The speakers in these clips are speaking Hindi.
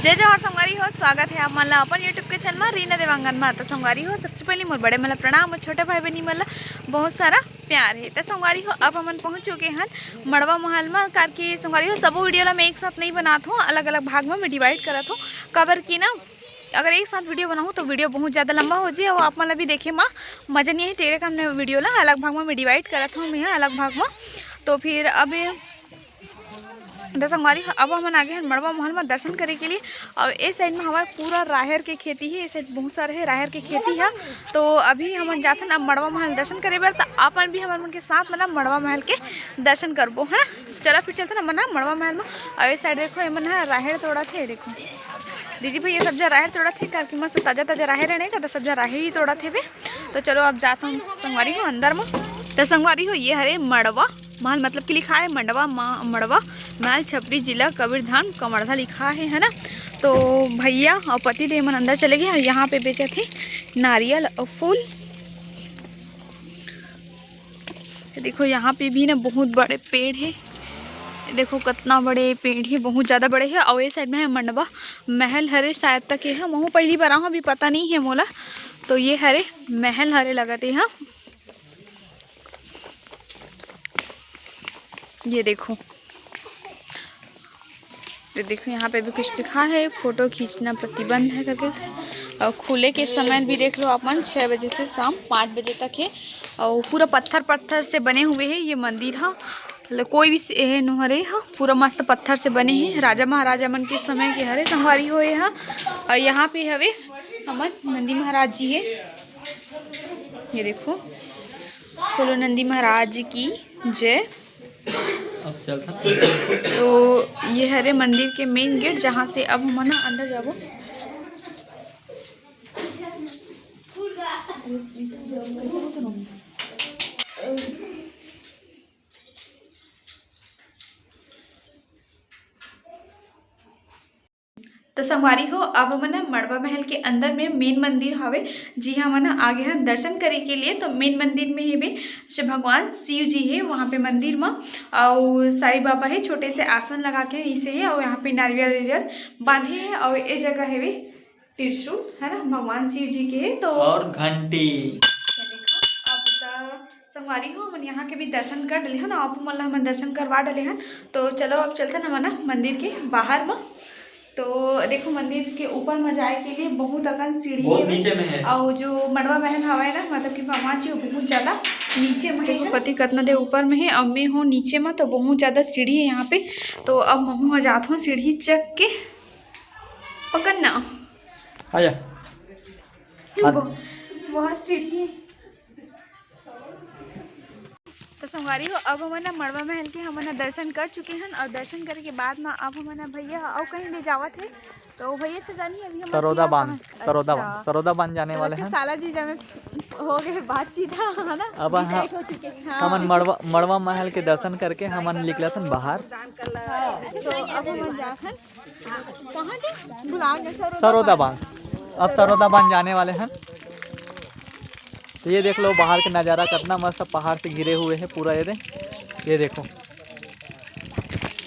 जय जवाहर संगवारी हो, स्वागत है आप मन ला अपन यूट्यूब के चैनल में रीना देवांगन में। तो संगवारी हो, सबसे पहले मोर बड़े मन ला प्रणाम और छोटे भाई बहनी मन ला बहुत सारा प्यार है। तो संगवारी हो, अब हम पहुंच चुके हैं मड़वा महल में। करके संगवारी हो, सब वीडियो ला मैं एक साथ नहीं बनाता हूँ, अलग अलग भाग में मैं डिवाइड करता हूँ। कबर की ना अगर एक साथ वीडियो बनाऊँ तो वीडियो बहुत ज़्यादा लंबा हो जाए और आप मन भी देखे में मज़ा नहीं है। तेरे काम ने वीडियो ला अलग भाग में मैं डिवाइड करता हूँ, मैं अलग भाग में। तो फिर अब संगवारी अब हम आगे हैं मड़वा महल में दर्शन करे के लिए। और इस साइड में हमारा पूरा राहर के खेती है, इस साइड बहुत सारे है राहर के खेती है। तो अभी हम जाते हैं अब मड़वा महल दर्शन करे बार। तो अपन भी हमारे के साथ मना मड़वा महल के दर्शन करबो है। चला फिर चलते ना मना मड़वा महल में। और इस साइड देखो मन है राहर तोड़ा थे, देखो दीदी भाई ये सब्जा राहर तोड़ा थे करके मस्त ताज़ा ताज़ा राहर रहने का। तो सब्जा राहर ही तोड़ा थे वे। तो चलो अब जाता हूँ संगवारी हो अंदर में। तो संगवारी हो ये हरे मड़वा महल मतलब कि लिखा है मड़वा महल छपरी जिला कबीरधाम कमरधा लिखा है ना। तो भैया और पति देव मन अंदर चले गए। यहाँ पे बेचे थे नारियल और फूल। देखो यहाँ पे भी ना बहुत बड़े पेड़ है, देखो कितना बड़े पेड़ है, बहुत ज़्यादा बड़े है। और ये साइड में है मड़वा महल हरे शायद तक है, वहाँ पहली बार अभी पता नहीं है मोला। तो ये हरे महल हरे लगते हैं। ये देखो यहाँ पे भी कुछ लिखा है, फोटो खींचना प्रतिबंध है करके। और खुले के समय भी देख लो अपन 6 बजे से शाम 5 बजे तक है। और पूरा पत्थर से बने हुए हैं ये मंदिर। हाँ कोई भी नोहरे हाँ पूरा मस्त पत्थर से बने हैं, राजा महाराजा मन के समय के हरे संगवारी हुए हैं। और यहाँ पे हवे हमार नंदी महाराज जी है, ये देखो बोलो नंदी महाराज की जय। तो ये हरे मंदिर के मेन गेट जहाँ से अब हम ना अंदर जाबो। तो संगवारी हो अब हम ना मड़वा महल के अंदर में मेन मंदिर हवे जी हम ना आगे हैं दर्शन करे के लिए। तो मेन मंदिर में है भी भगवान शिव जी है वहाँ पे मंदिर में। और साईं बाबा है छोटे से आसन लगा के इसे है। और यहाँ पे नारियल बांधे है। और ये जगह है भी त्रिशूल है ना भगवान शिव जी के है। तो और घंटी संगवारी हो हम यहाँ के भी दर्शन कर डले हैं ना, आप मन हम दर्शन करवा डले हैं। तो चलो अब चलते ना मना मंदिर के बाहर में। तो देखो मंदिर के ऊपर में जाए के लिए बहुत अगन सीढ़ी नीचे में है। और जो मड़वा महल हवा है ना मतलब कि भगवान जी बहुत ज़्यादा नीचे में है। पति कतना दे ऊपर में है और मैं हूँ नीचे में। तो बहुत ज़्यादा सीढ़ी है यहाँ पे। तो अब मम्मी वहाँ जाता हूँ सीढ़ी चक के पकड़ना बहुत सीढ़ी है। तो संगवारी हो अब हम ना मड़वा महल के हम ना दर्शन कर चुके हैं। और दर्शन करने के बाद में अब हम ना भैया और कहीं ले जावत है। तो भैया से जानी अभी हम सरोदा बांध जाने वाले हैं। साला जी में हो गए बातचीत है ना। अब हम मड़वा महल के दर्शन करके हम निकला था बाहर। तो अब हम जाते हैं कहाँ जी बुला के सरोदा बांध। अब सरोदा बांध जाने वाले हैं। तो ये देख लो बाहर का नज़ारा कितना मस्त पहाड़ से घिरे हुए हैं पूरा। ये देखो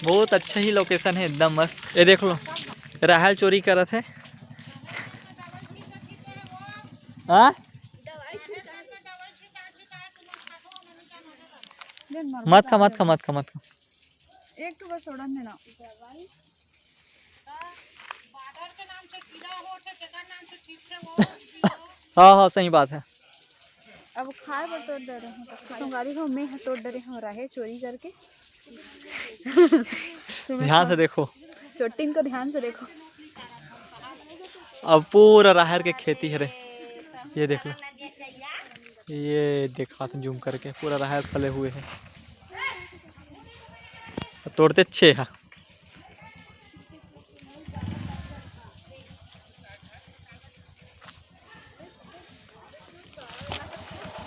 बहुत अच्छा ही लोकेशन है एकदम मस्त। ये देख लो राहल चोरी करत है। हाँ मत खा एक तो बस उड़न देना। हाँ सही बात है। अब खाए पर तोड़ दे रहे हैं संगवारी को, मैं तोड़ दे रहे हो रहे चोरी करके। ध्यान से देखो चोटिन को ध्यान से देखो। अब पूरा राहर के खेती है रे। ये देख लो, ये देखा था जूम करके पूरा राहर फले हुए हैं। तोड़ते 6 है।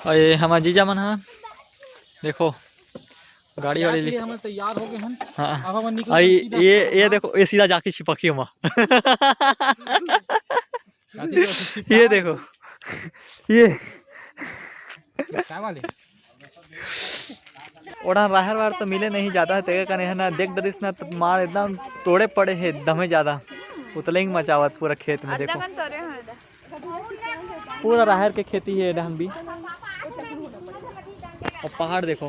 और ये हमारे जीजा मन है देखो गाड़ी वाड़ी हम तैयार हो गए हैं। हाँ अब हम ये देखो ये सीधा जाके छिपकी हम ये देखो ये क्या वाले ओढ़ा राहर तो मिले नहीं ज़्यादा है तेरे का नहीं है ना। देख दरिस ना तो मार एकदम तोड़े पड़े हैं एकदम ही ज़्यादा। उतलेंग मचावत पूरा खेत में देखो। अद्दा तोरे हैं पूरा राहर के खेती है डहम भी। और पहाड़ देखो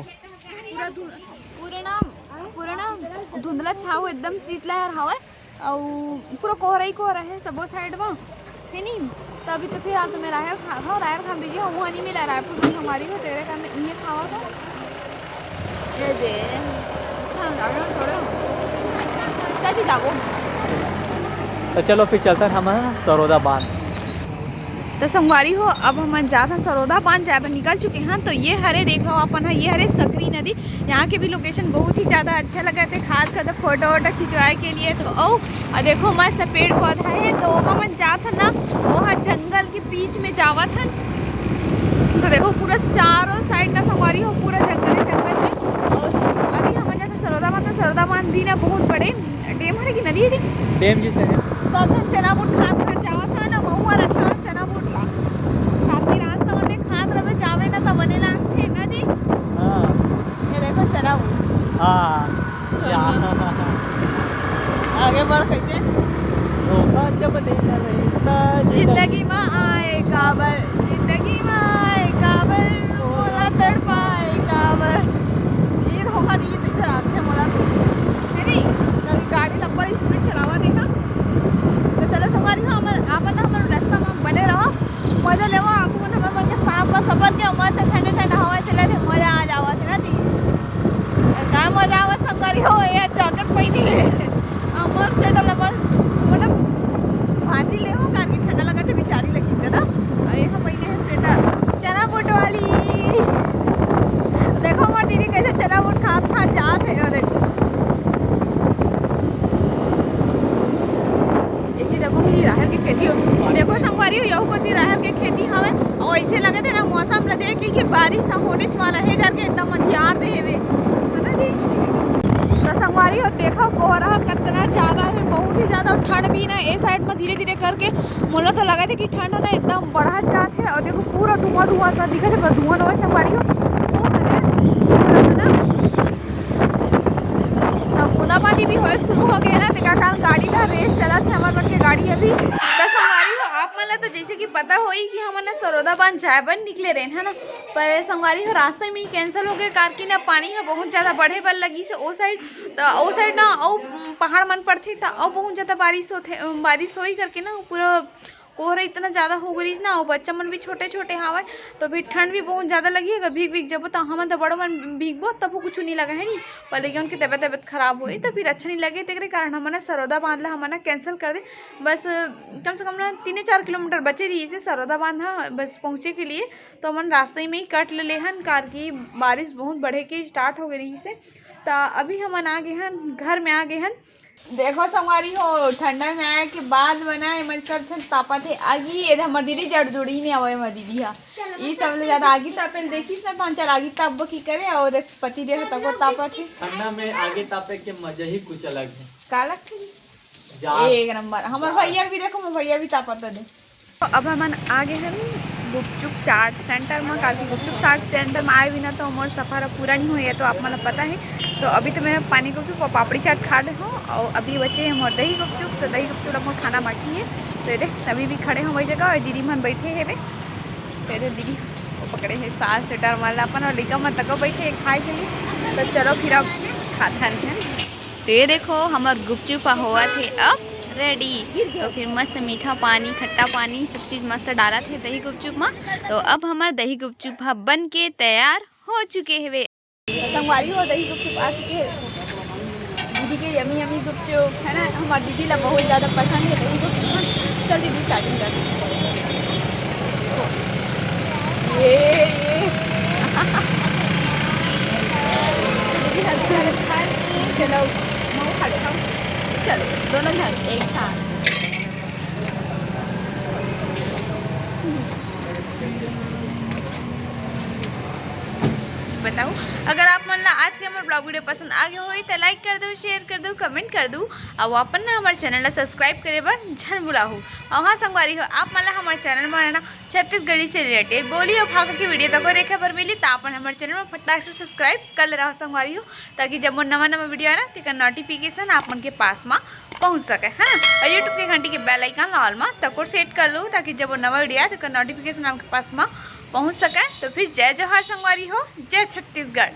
पूरा ना धुंधला छाव एकदम शीतलहर हवा और पूरा कोहरा ही कोहरा है सबो साइड में है नी। तो अभी तो फिलहाल तो मैं राहर खा बीजिए वहाँ नहीं मिला रायपुर में हमारी को तेरे कारण ये खावा था ये दे थोड़े चाची जागो। तो चलो फिर चलता है हम सरोदा बांध। तो संगवारी हो अब हम जाते हैं सरोदा बांध जाए निकल चुके हैं। तो ये हरे देख लो अपन है ये हरे सकरी नदी। यहाँ के भी लोकेशन बहुत ही ज़्यादा अच्छा लगा थे खास कर फोटो वोटो खिंचवाए के लिए। तो ओ देखो मस्त पेड़ पौधा है। तो हम जाते ना वहाँ जंगल के बीच में जावा था। तो देखो पूरा चारों साइड ना संगवारी हो पूरा जंगल है जंगल है। और अभी हम जाते सरोदा बांध। तो सरोदा बांध भी ना बहुत बड़े डैम है कि नदी है जी डैम जी से सब जन चना बुट खात जावा था ना महुआ रखा चना बुट ला खाती रास्ता में खात रहे जावे ना तब बनेला है ना जी। हाँ ये देखो चना बुट हाँ आगे बढ़ कैसे धोखा जब देना रिश्ता जिंदगी में आए काबर जिंदगी में आए काबर मोला तड़पाए काबर ये धोखा दिए तो इधर आते हैं मोला है नहीं कभी गाड़ी लंबा स्पीड चलावा देखा। तो चलो संगवारी अपन हमारे रास्ता में बने रहो मजा लेवा आपको हमारे मन के सांप का सफर के मस्त ठंडा ठंडा हवा चले थे मजा आ जावा थे ना जी क्या मजा आवा संगवारी हो ये जैकेट पहनी है अमर से डलबर मतलब भांजी ले हो कार की ठंडा लगा थे बेचारी लगी थी ना यहाँ पहले है स्वेटर चना बूट वाली। देखो हमारी दीदी कैसे चना बूट खा जात है। देखो देखो राहर की खेती हो देखो संगवारी हो यही को राहर के खेती हवे और ऐसे लगे थे ना मौसम लगे कि बारिश होने वाला है करके एकदम अंधियार रहे हुए है ना जी। तो संगवारी हो देखो कोहरा कितना ज़्यादा है बहुत ही ज़्यादा ठंड भी ना ए साइड में धीरे धीरे करके मुझे तो लगा था कि ठंड ना एकदम बढ़ा जात है। और देखो पूरा धुआं सा दिखा थे धुआं धुआं संगवारी हो वो है बूंदाबांदी भी हो शुरू हो गया ना तो क्या कारण गाड़ी का रेस चला था हमारे मन के गाड़ी अभी। तो संगवारी हो आप मतलब तो जैसे कि पता हो ही कि हम ना सरोदा बांध जाए बन निकले रहे है ना पर संगवारी हो रास्ते में ही कैंसिल हो गए कार की ना पानी है बहुत ज़्यादा बढ़े बल लगी से ओ साइड ना और पहाड़ मन पर थे और बहुत ज़्यादा बारिश हो ही करके ना पूरा कोहरा इतना ज़्यादा हो गई ना और बच्चा मन भी छोटे छोटे हवा तो फिर ठंड भी बहुत ज़्यादा लगी अगर भीग जब तो हम तो बड़ो मन भीगबो तब कुछ नहीं लगा है नहीं पर लेकिन उनकी तबीयत खराब हुई तो फिर अच्छा नहीं लगे तेरे कारण हमने सरोदा बांध ला हमने कैंसिल कर दे। बस कम से कम ना 3-4 किलोमीटर बचे रही से सरोदा बांधा बस पहुँचे के लिए। तो हमन रास्ते में ही कट ले हन कार की बारिश बहुत बढ़े के स्टार्ट हो गई से। तो अभी हमन आ गए हन घर में आ गए हन। देखो संगवारी हो ठंडा में आए के बाद बनाए मतलब तापा थे आगी ये हमारी दीदी जड़ जुड़ी नहीं आवे हमारी दीदी हाँ ये सब ले ज़्यादा आगी तापे देखी ना पाँच चार आगी ताप की करे और पति देख तक तापा थे ठंडा में आगे तापे के मजा ही कुछ अलग है का लगता एक नंबर हमारे भैया भी देखो मैं भैया भी तापा तो दे। तो अब हम आ गए हैं गुपचुप चाट सेंटर में काफ़ी गुपचुप चाट सेंटर में आए बिना तो हमारा सफ़र पूरा नहीं हुआ है तो आप मतलब पता है। तो अभी तो मैं पानी गुपचुप और पापड़ी चाट खा रहे हूँ और अभी बचे हम और दही गुपचुप तो दही गुपचुप हम खाना बाकी है। तो देख अभी भी खड़े हैं वही जगह और दीदी मन बैठे है वे फिर दीदी वो पकड़े हैं साल से डर वाला अपन और लिका मत तक बैठे खाए के लिए। तो चलो फिर अब खाता है। तो ये देखो हमारे गुपचुप हुआ थे अब रेडी। तो फिर मस्त मीठा पानी खट्टा पानी सब चीज़ मस्त डाला थे दही गुपचुप में। तो अब हमारा दही गुपचुप बन के तैयार हो चुके हैं वे संगवारी हो दही गुपचुप आ चुके हैं दीदी के यमी यमी गुपचुप है ना हमारी दीदी ला बहुत ज़्यादा पसंद है दही गुपचुप। चल दीदी स्टार्टिंग कर ये दीदी चलो मैं खा लेता हूँ चलो दोनों जन एक साथ बताओ अगर आप मन ला आज के हमारे ब्लॉग वीडियो पसंद आ गया हो तो लाइक कर दो, शेयर कर दो, कमेंट कर दो और अपन ना हमारे चैनल ला सब्सक्राइब करे बर झन भुलाहू। और हाँ संगवारी हो, आप मन ला हमारे चैनल में ना छत्तीसगढ़ी से रिलेटेड बोली और भाग की वीडियो तक रेखा पर मिली तो अपन हमारे चैनल में फटाक से सब्सक्राइब कर ले रहा संगवारी हो, ताकि जब वो नवा वीडियो है ना तो नोटिफिकेशन आप मन के पास में पहुंच सके है ना। और यूट्यूब के घंटी के बेल आइकन ऑल में तक सेट कर लो, ताकि जब वो नवा वीडियो आए तो नोटिफिकेशन आपके पास में पहुंच सके। तो फिर जय जवाहर संगवारी हो, जय छत्तीसगढ़।